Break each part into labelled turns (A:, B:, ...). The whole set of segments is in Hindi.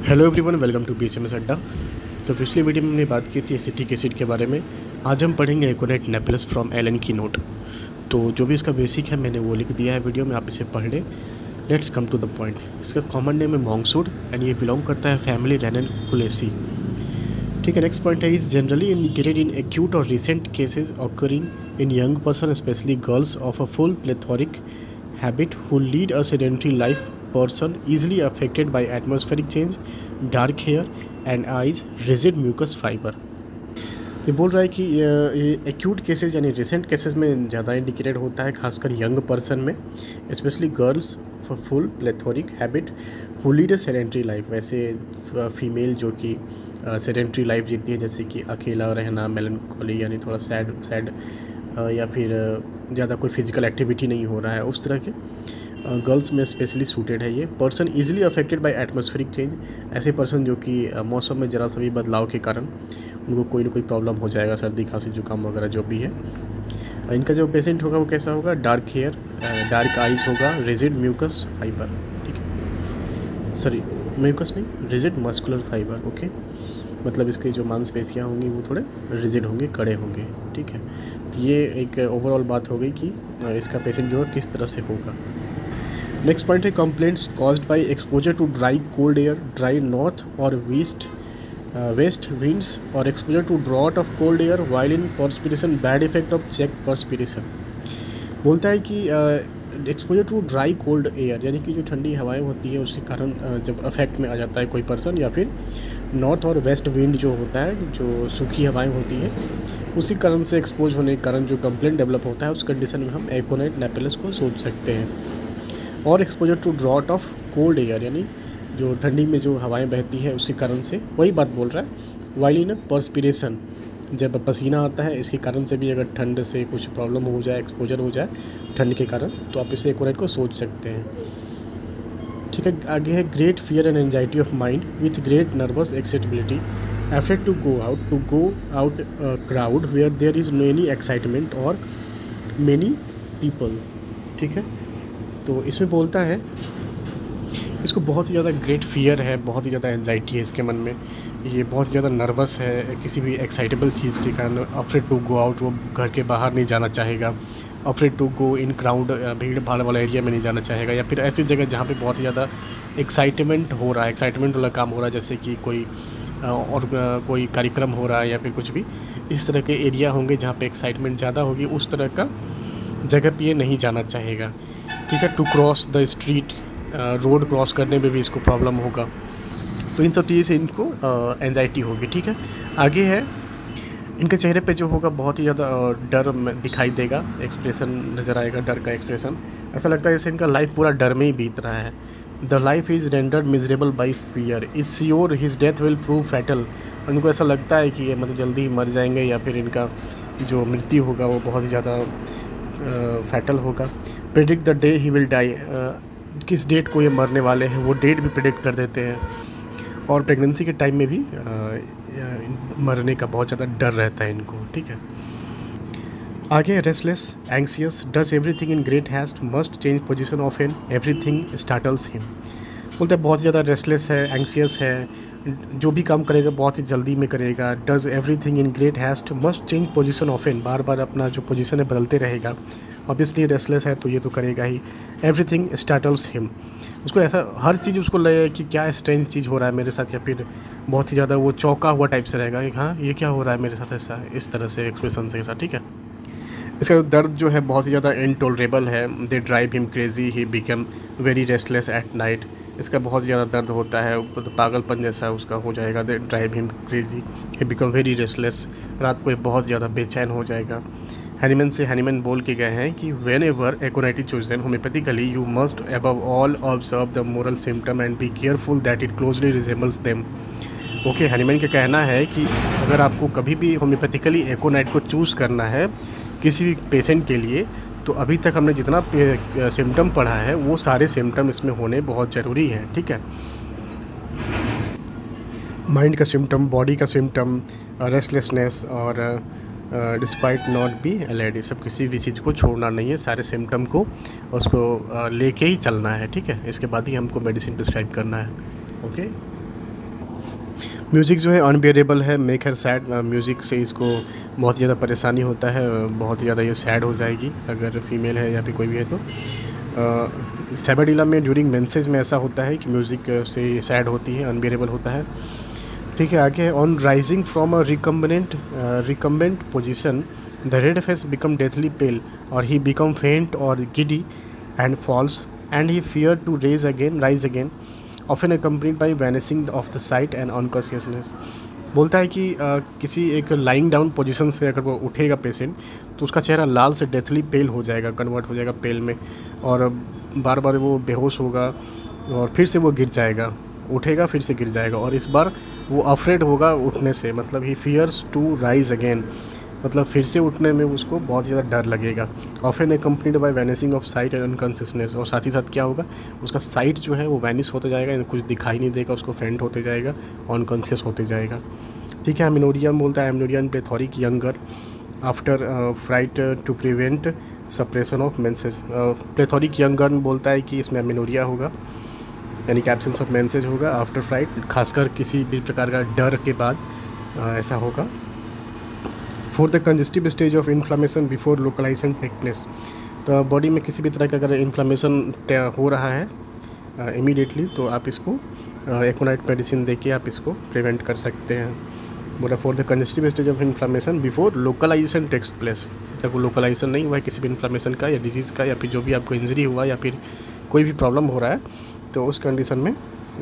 A: Hello everyone, welcome to BHMS Adda. तो पिछली वीडियो में हमने बात की थी एसिटिक एसिड के बारे में। आज हम पढ़ेंगे एकोनाइट नेपेलस फ्रॉम एलन की नोट। तो जो भी इसका बेसिक है मैंने वो लिख दिया है वीडियो में, आप इसे पढ़ लें। Let's come to the point. इसका कॉमन नेम है मॉन्क्सवुड एंड ये बिलोंग करता है फैमिली रेननकुलेसी। ठीक है, नेक्स्ट पॉइंट है is generally indicated in acute और recent cases occurring in young person specially girls of a full plethoric habit who lead a sedentary life person easily affected by atmospheric change, dark hair and eyes, rigid mucous fiber। ये बोल रहा है कि ये एक्यूट केसेज यानी रिसेंट केसेस में ज़्यादा इंडिकेटेड होता है, खासकर यंग पर्सन में, specially girls full plethoric habit who lead a sedentary life. वैसे फीमेल जो कि सेडेंट्री लाइफ जीती है, जैसे कि अकेला रहना, मेलनकोली यानी थोड़ा सैड या फिर ज़्यादा कोई फिजिकल एक्टिविटी नहीं हो रहा है, उस तरह के गर्ल्स में स्पेशली सूटेड है ये। Person easily affected by atmospheric change, ऐसे पर्सन जो कि मौसम में ज़रा सा भी बदलाव के कारण उनको कोई ना कोई प्रॉब्लम हो जाएगा, सर्दी खांसी जुकाम वगैरह जो भी है। इनका जो पेशेंट होगा वो कैसा होगा? डार्क हेयर, डार्क आइज होगा, रिजिड म्यूकस फाइबर। ठीक है, सॉरी म्यूकस नहीं, रिजिड मस्कुलर फाइबर। ओके, मतलब इसकी जो मांसपेशियाँ होंगी वो थोड़े रिजिड होंगे, कड़े होंगे। ठीक है, तो ये एक ओवरऑल बात हो गई कि इसका पेशेंट जो है किस तरह से होगा। नेक्स्ट पॉइंट है complaints caused by exposure to dry cold air, dry north और वेस्ट विंड्स और exposure to draught of cold air while in perspiration, bad effect of check perspiration. बोलता है कि exposure to dry cold air यानी कि जो ठंडी हवाएं होती है उसके कारण जब अफेक्ट में आ जाता है कोई पर्सन, या फिर नॉर्थ और वेस्ट विंड जो होता है, जो सूखी हवाएं होती हैं, उसी कारण से एक्सपोज होने के कारण जो कंप्लेंट डेवलप होता है, उस कंडीशन में हम एकोनाइट नेपेलस को सोच सकते हैं। और exposure to draught of cold air यानी जो ठंडी में जो हवाएं बहती है उसके कारण से, वही बात बोल रहा है। वाइल इन पर्सपिरेशन, जब पसीना आता है, इसके कारण से भी अगर ठंड से कुछ प्रॉब्लम हो जाए, एक्सपोजर हो जाए ठंड के कारण, तो आप इसे एकोनाइट को सोच सकते हैं। ठीक है, आगे है great fear and anxiety of mind with great nervous excitability, afraid to go out crowd where there is many excitement और मेनी पीपल। ठीक है, तो इसमें बोलता है इसको बहुत ही ज़्यादा ग्रेट फियर है, बहुत ही ज़्यादा एंजाइटी है इसके मन में, ये बहुत ही ज़्यादा नर्वस है किसी भी एक्साइटेबल चीज़ के कारण। अफ्रेड टू गो आउट, वो घर के बाहर नहीं जाना चाहेगा। Afraid to go in crowd, भीड़ भाड़ वाला एरिया में नहीं जाना चाहेगा, या फिर ऐसी जगह जहाँ पे बहुत ही ज़्यादा एक्साइटमेंट हो रहा है, एक्साइटमेंट वाला काम हो रहा है, जैसे कि कोई कोई कार्यक्रम हो रहा है या फिर कुछ भी इस तरह के एरिया होंगे जहाँ पे एक्साइटमेंट ज़्यादा होगी, उस तरह का जगह पे ये नहीं जाना चाहेगा। ठीक है, to cross the street, road cross करने में भी इसको प्रॉब्लम होगा। तो इन सब चीज़ से इनको एंजाइटी होगी। ठीक है, आगे है इनके चेहरे पे जो होगा बहुत ही ज़्यादा डर दिखाई देगा, एक्सप्रेशन नज़र आएगा, डर का एक्सप्रेशन। ऐसा लगता है जैसे इनका लाइफ पूरा डर में ही बीत रहा है। The life is rendered miserable by fear, is sure his death will prove fatal. उनको ऐसा लगता है कि ये मतलब जल्दी ही मर जाएंगे, या फिर इनका जो मृत्यु होगा वो बहुत ही ज़्यादा फैटल होगा। Predict the day he will die, किस डेट को ये मरने वाले हैं वो डेट भी प्रेडिक्ट कर देते हैं। और प्रेगनेंसी के टाइम में भी मरने का बहुत ज़्यादा डर रहता है इनको। ठीक है, आगे restless anxious, does everything in great haste, must change position of an everything startles him. बोलते हैं बहुत ज़्यादा रेस्टलेस है, एंक्सियस है, जो भी काम करेगा बहुत ही जल्दी में करेगा। Does everything in great haste, must change position of an, बार बार अपना जो पोजीशन है बदलते रहेगा। ऑब्वियसली रेस्टलेस है तो ये तो करेगा ही। एवरीथिंग स्टार्टल्स हिम, उसको ऐसा हर चीज़ उसको लगे कि क्या स्ट्रेंज चीज़ हो रहा है मेरे साथ, या फिर बहुत ही ज़्यादा वो चौंका हुआ टाइप से रहेगा कि हाँ ये क्या हो रहा है मेरे साथ, ऐसा इस तरह से एक्सप्रेशन से ऐसा। ठीक है, इसका दर्द जो है बहुत ही ज़्यादा इनटॉलरेबल है। They drive him crazy, he become very restless at night. इसका बहुत ज़्यादा दर्द होता है, तो पागलपन जैसा उसका हो जाएगा। They drive him crazy, he become very restless, रात को बहुत ज़्यादा बेचैन हो जाएगा। हैनीमैन से हैनीमैन बोल के गए हैं कि whenever aconite is chosen homoeopathically you must above all observe the moral symptom and be careful that it closely resembles them. Okay, Hahnemann का कहना है कि अगर आपको कभी भी होम्योपैथिकली एकोनाइट को चूज़ करना है किसी भी पेशेंट के लिए, तो अभी तक हमने जितना सिम्टम पढ़ा है वो सारे सिम्टम इसमें होने बहुत ज़रूरी है। ठीक है, माइंड का सिम्टम, बॉडी का सिम्टम, रेस्टलेसनेस और डिस्पाइट नॉट बी एलआईडी, सब किसी भी चीज़ को छोड़ना नहीं है, सारे सिम्टम को उसको लेके ही चलना है। ठीक है, इसके बाद ही हमको मेडिसिन प्रिस्क्राइब करना है। ओके। म्यूज़िक जो है अनबियरेबल है, मेक हर सैड। म्यूज़िक से इसको बहुत ज़्यादा परेशानी होता है, बहुत ज़्यादा ये सैड हो जाएगी अगर फीमेल है या फिर कोई भी है तो। सैबाडीला में ड्यूरिंग मेंसेज में ऐसा होता है कि म्यूज़िक से सैड होती है, अनबियरेबल होता है। ठीक है, आगे on rising from a recumbent position the red face become deathly pale और ही बिकम फेंट और giddy and falls and he fear to rise again often accompanied by vanishing of the sight and unconsciousness. बोलता है कि किसी एक लाइंग डाउन पोजीशन से अगर वो उठेगा पेशेंट तो उसका चेहरा लाल से डेथली पेल हो जाएगा, कन्वर्ट हो जाएगा पेल में, और बार बार वो बेहोश होगा और फिर से वो गिर जाएगा, उठेगा फिर से गिर जाएगा, और इस बार वो अफ्रेड होगा उठने से, मतलब ही फियर्स टू राइज अगेन, मतलब फिर से उठने में उसको बहुत ज़्यादा डर लगेगा। Often accompanied by वैनिसिंग of site and unconsciousness, और साथ ही साथ क्या होगा, उसका साइट जो है वो वैनिश होता जाएगा, कुछ दिखाई नहीं देगा उसको, फेंट होते जाएगा, अनकॉन्शियस होते जाएगा। ठीक है, एमेनोरिया बोलता है amenorrhoea in plethoric younger after fright to prevent suppression of menses. Plethoric younger बोलता है कि इसमें एमेनोरिया होगा, यानी कि एब्सेंस ऑफ मेंसेज होगा आफ्टर फ्राइट, खासकर किसी भी प्रकार का डर के बाद ऐसा होगा। For the congestive stage of inflammation before localization take place, तो बॉडी में किसी भी तरह का अगर इन्फ्लामेशन हो रहा है इमीडिएटली तो आप इसको एकोनाइट मेडिसिन देके आप इसको प्रिवेंट कर सकते हैं। बोला for the congestive stage of inflammation before localization takes place, तक वो लोकलाइजेशन नहीं हुआ है किसी भी इन्फ्लामेशन का या डिजीज़ का, या फिर जो भी आपको इंजरी हुआ या फिर कोई भी प्रॉब्लम हो रहा है, तो उस कंडीशन में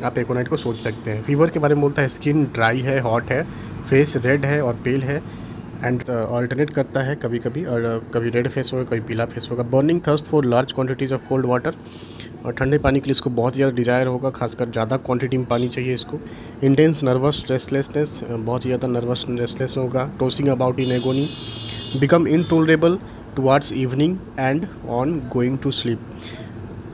A: आप एकोनाइट को सोच सकते हैं। फीवर के बारे में बोलता है स्किन ड्राई है, हॉट है, फेस रेड है और पेल है एंड अल्टरनेट करता है कभी कभी, और कभी रेड फेस होगा कभी पीला फेस होगा। Burning thirst for large quantities of cold water, और ठंडे पानी के लिए इसको बहुत ज़्यादा डिज़ायर होगा, खासकर ज़्यादा क्वांटिटी में पानी चाहिए इसको। इंटेंस नर्वस रेस्टलेसनेस, बहुत ज़्यादा नर्वस रेस्टलेस होगा। Tossing about in agony, become intolerable towards evening and on going to sleep.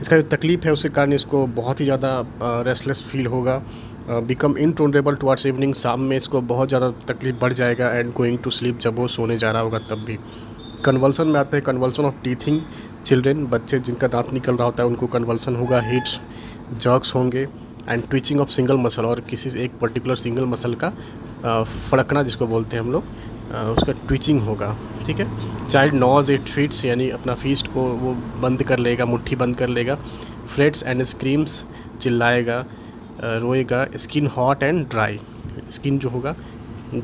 A: इसका जो तकलीफ़ है उसके कारण इसको बहुत ही ज़्यादा रेस्टलेस फील होगा। बिकम इनटॉलरेबल टुवार्ड्स इवनिंग, शाम में इसको बहुत ज़्यादा तकलीफ बढ़ जाएगा, एंड गोइंग टू स्लीप, जब वो सोने जा रहा होगा तब भी। कन्वल्सन में आते हैं, कन्वल्सन ऑफ टीथिंग चिल्ड्रेन, बच्चे जिनका दांत निकल रहा होता है उनको कन्वल्सन होगा। हिट्स जर्क्स होंगे and twitching of single muscle, और किसी एक पर्टिकुलर सिंगल मसल का फड़कना जिसको बोलते हैं हम लोग, उसका ट्विचिंग होगा। ठीक है, चाइल्ड नॉज इट फीट्स, यानी अपना फीस्ट को वो बंद कर लेगा, मुट्ठी बंद कर लेगा। फ्रेट्स एंड स्क्रीम्स, चिल्लाएगा, रोएगा। Skin hot and dry, skin जो होगा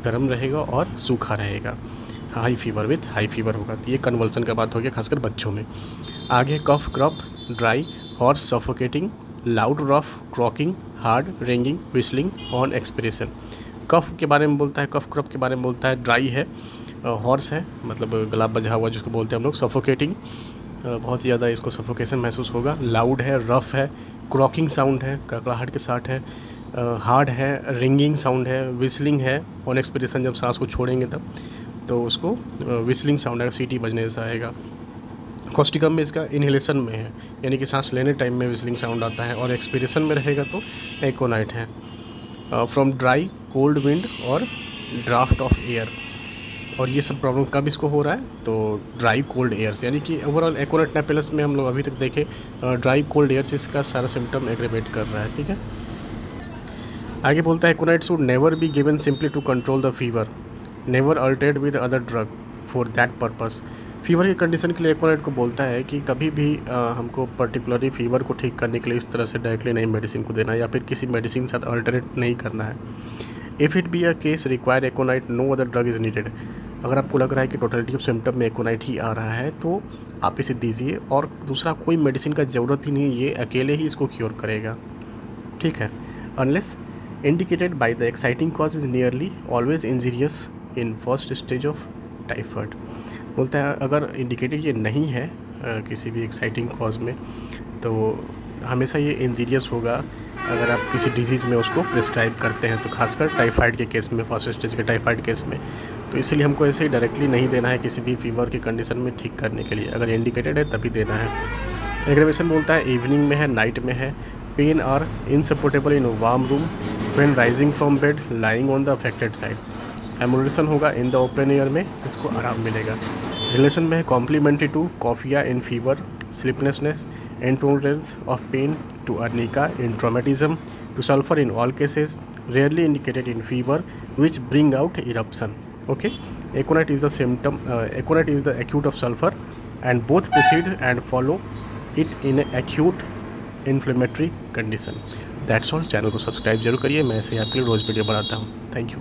A: गर्म रहेगा और सूखा रहेगा। High fever with high fever होगा। तो ये कन्वल्सन का बात हो गया खासकर बच्चों में। आगे कफ crop dry, horse suffocating, loud rough croaking, hard ranging, whistling on expiration. कफ के बारे में बोलता है, कफ क्रॉप के बारे में बोलता है, ड्राई है, हॉर्स है मतलब गला बजा हुआ जिसको बोलते हैं हम लोग, सफोकेटिंग, बहुत ज़्यादा इसको सफोकेशन महसूस होगा। लाउड है, रफ़ है, क्रॉकिंग साउंड है, कड़कड़ाहट के साथ है, हार्ड है, रिंगिंग साउंड है, विस्लिंग है ऑन एक्सपिरेशन, जब सांस को छोड़ेंगे तब तो उसको विस्लिंग साउंड आएगा, सीटी बजने जैसा आएगा। कॉस्टिकम में इसका इन्हेलेशन में है, यानी कि सांस लेने टाइम में विस्लिंग साउंड आता है, और एक्सपिरेशन में रहेगा तो एकोनाइट है। फ्रॉम ड्राई कोल्ड विंड और ड्राफ्ट ऑफ एयर, और ये सब प्रॉब्लम कब इसको हो रहा है तो ड्राई कोल्ड एयर से, यानी कि ओवरऑल एकोनाइट नेपेलस में हम लोग अभी तक देखे ड्राई कोल्ड एयर से इसका सारा सिम्टम एग्रेवेट कर रहा है। ठीक है, आगे बोलता है aconite should never be given simply to control the fever, never altered with other drug for that purpose. Fever की कंडीशन के लिए एकोनाइट को बोलता है कि कभी भी हमको पर्टिकुलरली फीवर को ठीक करने के लिए इस तरह से डायरेक्टली नई मेडिसिन को देना है, या फिर किसी मेडिसिन के साथ अल्टरनेट नहीं करना है। If it be a case require aconite, no other drug is needed. अगर आपको लग रहा है कि टोटलिटी ऑफ सिम्टम में एकोनाइट ही आ रहा है तो आप इसे दीजिए, और दूसरा कोई मेडिसिन का ज़रूरत ही नहीं, ये अकेले ही इसको क्योर करेगा। ठीक है, unless indicated by the exciting cause is nearly always injurious in first stage of typhoid. बोलता है अगर इंडिकेटेड ये नहीं है किसी भी एक्साइटिंग कॉज में तो हमेशा ये इंजीरियस होगा अगर आप किसी डिजीज़ में उसको प्रिस्क्राइब करते हैं, तो खासकर टाइफाइड के केस में, फर्स्ट स्टेज के टाइफाइड केस में। तो इसलिए हमको ऐसे ही डायरेक्टली नहीं देना है किसी भी फीवर की कंडीशन में ठीक करने के लिए, अगर इंडिकेटेड है तभी देना है। एग्रेवेशन बोलता है इवनिंग में है, नाइट में है। Pain are insupportable in warm room when rising from bed lying on the affected side. Emulation होगा इन द ओपन एयर में, इसको आराम मिलेगा। रिलेशन में है complementary to coffea in fever, sleeplessness, intolerance of pain to arnica in traumatism, to sulphur in all cases, rarely indicated in fever, which bring out eruption. Okay, aconite is the symptom. Aconite is the acute of sulfur, and both precede and follow it in acute inflammatory condition. That's all. Channel को सब्सक्राइब जरूर करिए, मैं ऐसे आपके लिए रोज़ वीडियो बनाता हूँ। Thank you.